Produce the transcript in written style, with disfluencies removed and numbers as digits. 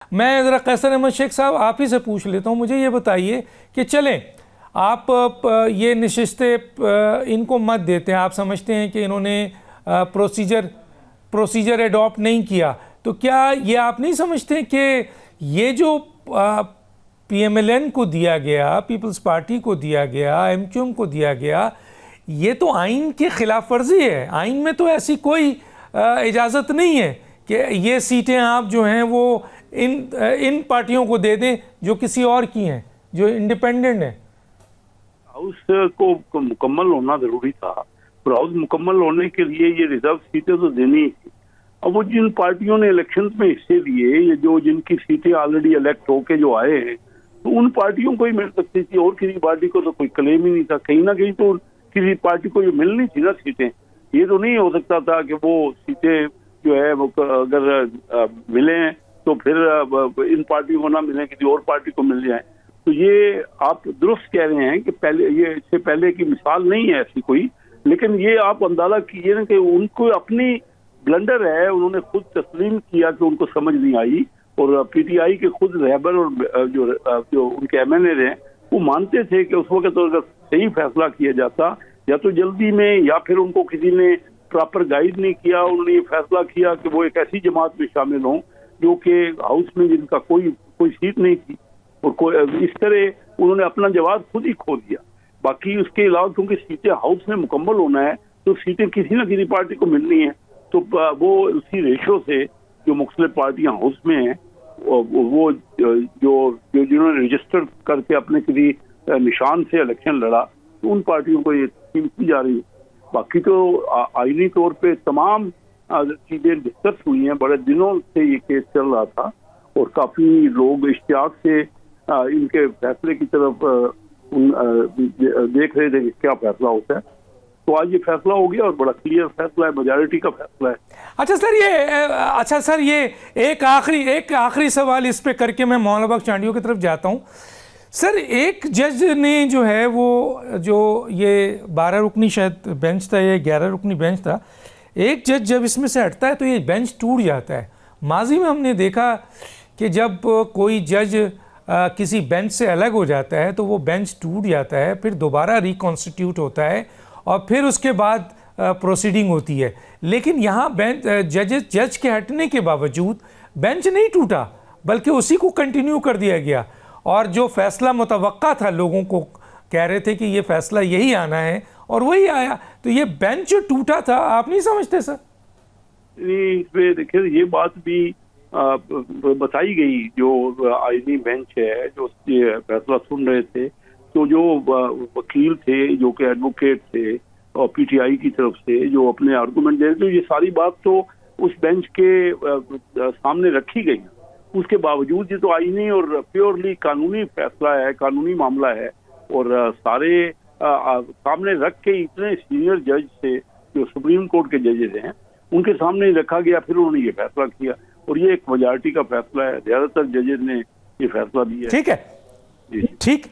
मैं ज़रा कैसर अहमद शेख साहब आप ही से पूछ लेता हूँ, मुझे ये बताइए कि चलें आप ये नशिस्तें इनको मत देते हैं, आप समझते हैं कि इन्होंने प्रोसीजर एडॉप्ट नहीं किया, तो क्या ये आप नहीं समझते कि ये जो PMLN को दिया गया, पीपल्स पार्टी को दिया गया, MQM को दिया गया, ये तो आइन के खिलाफ वर्जी है। आइन में तो ऐसी कोई इजाज़त नहीं है कि ये सीटें आप जो हैं वो इन पार्टियों को दे दें जो किसी और की हैं, जो इंडिपेंडेंट है। हाउस को मुकम्मल होना जरूरी था और हाउस मुकम्मल होने के लिए ये रिजर्व सीटें तो देनी ही थी। अब वो जिन पार्टियों ने इलेक्शंस में हिस्से लिए, ये जो जिनकी सीटें ऑलरेडी इलेक्ट होके जो आए हैं, तो उन पार्टियों को ही मिल सकती थी और किसी पार्टी को तो कोई क्लेम ही नहीं था। कहीं ना कहीं तो किसी पार्टी को ये मिलनी थी ना सीटें। ये तो नहीं हो सकता था कि वो सीटें जो है वो अगर मिले तो फिर इन पार्टियों को ना मिले, किसी और पार्टी को मिल जाए। तो ये आप दुरुस्त कह रहे हैं कि पहले ये इससे पहले की मिसाल नहीं है ऐसी कोई, लेकिन ये आप अंदाजा कीजिए ना कि उनको अपनी ब्लंडर है, उन्होंने खुद तस्लीम किया कि उनको समझ नहीं आई। और PTI के खुद रहबर और जो उनके MNA हैं वो मानते थे कि उस वक्त तो अगर सही फैसला किया जाता, या तो जल्दी में या फिर उनको किसी ने प्रॉपर गाइड नहीं किया, उन्होंने ये फैसला किया कि वो एक ऐसी जमात में शामिल हों जो कि हाउस में जिनका कोई सीट नहीं थी, और कोई इस तरह उन्होंने अपना जवाब खुद ही खो दिया। बाकी उसके अलावा क्योंकि सीटें हाउस में मुकम्मल होना है तो सीटें किसी न किसी पार्टी को मिलनी है, तो वो उसी रेशो से जो मुख्तलिफ पार्टियां हाउस में हैं वो जो जिन्होंने रजिस्टर करके अपने किसी निशान से इलेक्शन लड़ा, तो उन पार्टियों को ये स्कीम की जा रही है। बाकी तो आईनी तौर पे तमाम चीजें डिस्कस हुई हैं, बड़े दिनों से ये केस चल रहा था और काफी लोग इश्तियाक से इनके फैसले की तरफ देख रहे थे कि क्या फैसला होता है। तो आज ये फैसला हो गया और बड़ा क्लियर फैसला है, मेजॉरिटी का फैसला है। अच्छा सर ये एक आखिरी सवाल इस पे करके मैं मौलाना बख्श चांडियों की तरफ जाता हूँ। सर एक जज ने जो है वो जो ये 12 रुकनी शायद बेंच था या 11 रुकनी बेंच था, एक जज जब इसमें से हटता है तो ये बेंच टूट जाता है। माजी में हमने देखा कि जब कोई जज किसी बेंच से अलग हो जाता है तो वो बेंच टूट जाता है, फिर दोबारा रिकॉन्स्टिट्यूट होता है और फिर उसके बाद प्रोसीडिंग होती है। लेकिन यहाँ बेंच जज के हटने के बावजूद बेंच नहीं टूटा, बल्कि उसी को कंटिन्यू कर दिया गया और जो फैसला मुतवक्का था, लोगों को कह रहे थे कि ये फैसला यही आना है और वही आया। तो ये बेंच जो टूटा था, आप नहीं समझते सर? इसमें देखिए ये बात भी बताई गई, जो आईनी बेंच है जो फैसला सुन रहे थे, तो जो वकील थे जो कि एडवोकेट थे और PTI की तरफ से जो अपने आर्गूमेंट दे रहे थे, ये सारी बात तो उस बेंच के सामने रखी गई। उसके बावजूद ये तो आईनी और प्योरली कानूनी फैसला है, कानूनी मामला है, और सारे सामने रख के इतने सीनियर जज से जो सुप्रीम कोर्ट के जजेस हैं उनके सामने ही रखा गया, फिर उन्होंने ये फैसला किया और ये एक मेजॉरिटी का फैसला है, ज्यादातर जजेस ने ये फैसला दिया। ठीक है, ठीक।